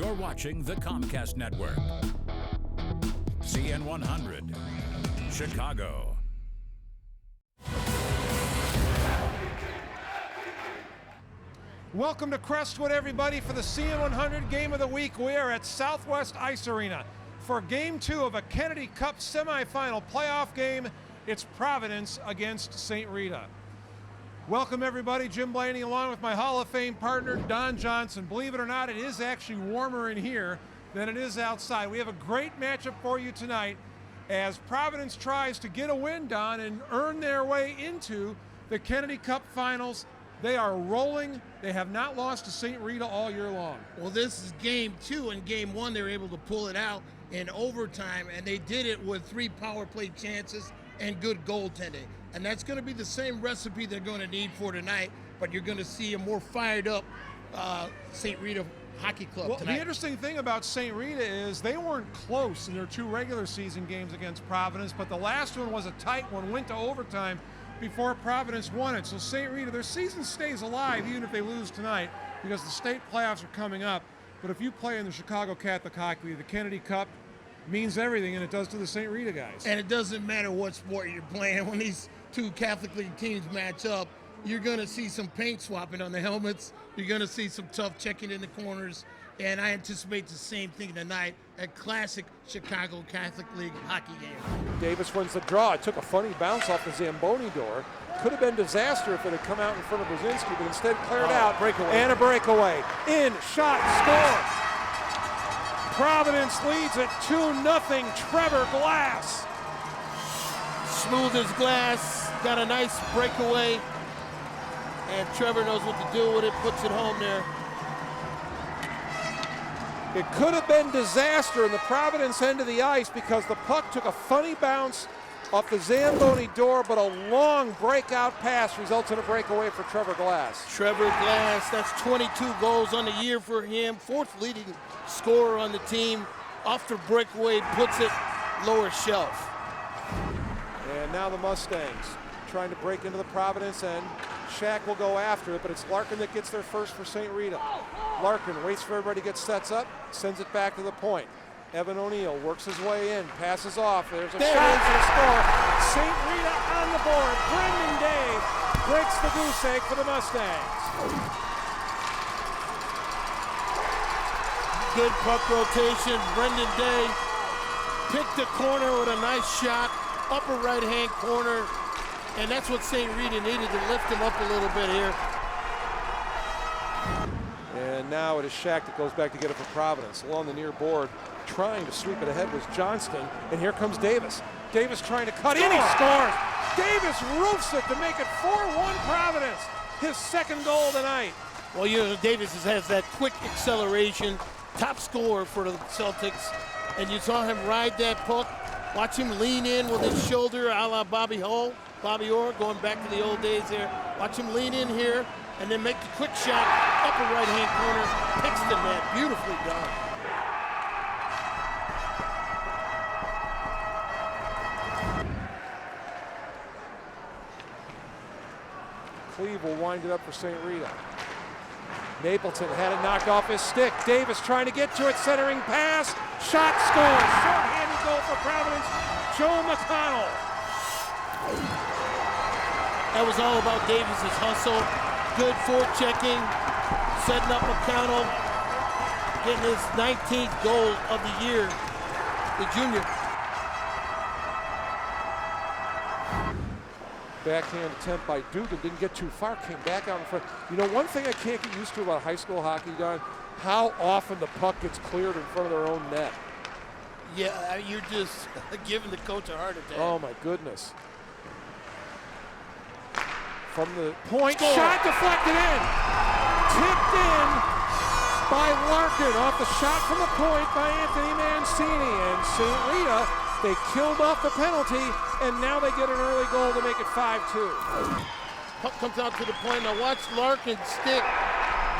You're watching the Comcast Network. CN100, Chicago. Welcome to Crestwood, everybody, for the CN100 Game of the Week. We are at Southwest Ice Arena for Game 2 of a Kennedy Cup semifinal playoff game. It's Providence against St. Rita. Welcome, everybody. Jim Blaney along with my Hall of Fame partner, Don Johnson. Believe it or not, it is actually warmer in here than it is outside. We have a great matchup for you tonight as Providence tries to get a win, Don, and earn their way into the Kennedy Cup finals. They are rolling. They have not lost to St. Rita all year long. Well, this is Game 2. In Game 1, they were able to pull it out in overtime, and they did it with 3 power play chances and good goaltending. And that's going to be the same recipe they're going to need for tonight, but you're going to see a more fired up St. Rita Hockey Club tonight. The interesting thing about St. Rita is they weren't close in their 2 regular season games against Providence, but the last one was a tight one, went to overtime before Providence won it. So St. Rita, their season stays alive even if they lose tonight because the state playoffs are coming up. But if you play in the Chicago Catholic Hockey League, the Kennedy Cup means everything, and it does to the St. Rita guys. And it doesn't matter what sport you're playing. When these 2 Catholic League teams match up, you're going to see some paint swapping on the helmets. You're going to see some tough checking in the corners. And I anticipate the same thing tonight, a classic Chicago Catholic League hockey game. Davis wins the draw. It took a funny bounce off the Zamboni door. Could have been disaster if it had come out in front of Brzezinski, but instead cleared out. Breakaway. And a breakaway. In, shot, score. Providence leads at 2-0. Trevor Glass. Smooth as glass, got a nice breakaway, and Trevor knows what to do with it, puts it home there. It could have been disaster in the Providence end of the ice because the puck took a funny bounce off the Zamboni door, but a long breakout pass results in a breakaway for Trevor Glass. Trevor Glass, that's 22 goals on the year for him, 4th leading scorer on the team. Off the breakaway, puts it lower shelf. And now the Mustangs trying to break into the Providence end. Shack will go after it, but it's Larkin that gets there first for St. Rita. Larkin waits for everybody to get sets up, sends it back to the point. Evan O'Neill works his way in, passes off. There's a shot for the score. St. Rita on the board. Brendan Day breaks the goose egg for the Mustangs. Good puck rotation. Brendan Day picked the corner with a nice shot, upper right-hand corner, and that's what St. Rita needed to lift him up a little bit here. And now it is Shack that goes back to get it for Providence. Along the near board, trying to sweep it ahead was Johnston, and here comes Davis. Davis trying to cut in, he scores! Davis roofs it to make it 4-1 Providence, his 2nd goal tonight. Well, you know, Davis has that quick acceleration, top scorer for the Celtics, and you saw him ride that puck. Watch him lean in with his shoulder a la Bobby Orr, going back to the old days there. Watch him lean in here and then make the quick shot, upper right-hand corner, picks the net. Beautifully done. Cleve will wind it up for St. Rita. Napleton had it knocked off his stick. Davis trying to get to it, centering pass. Shot, scores. Short-handed goal for Providence. Joe McConnell. That was all about Davis's hustle. Good forechecking, setting up McConnell, getting his 19th goal of the year, the junior. Backhand attempt by Dugan, didn't get too far, came back out in front. You know, one thing I can't get used to about high school hockey, Don, how often the puck gets cleared in front of their own net. Yeah, you're just giving the coach a heart attack. Oh my goodness. From the point, Score. Shot deflected in. Tipped in by Larkin off the shot from the point by Anthony Mancini. And St. Rita, they killed off the penalty, and now they get an early goal to make it 5-2. Puck comes out to the point. Now watch Larkin's stick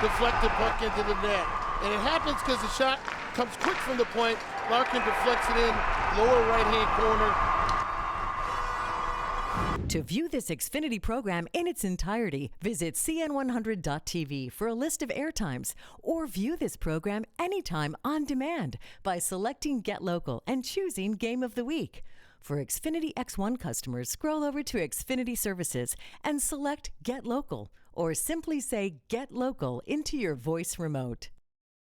deflect the puck into the net. And it happens because the shot comes quick from the point. Larkin deflects it in, lower right-hand corner. To view this Xfinity program in its entirety, visit CN100.tv for a list of airtimes, or view this program anytime on demand by selecting Get Local and choosing Game of the Week. For Xfinity X1 customers, scroll over to Xfinity Services and select Get Local, or simply say Get Local into your voice remote.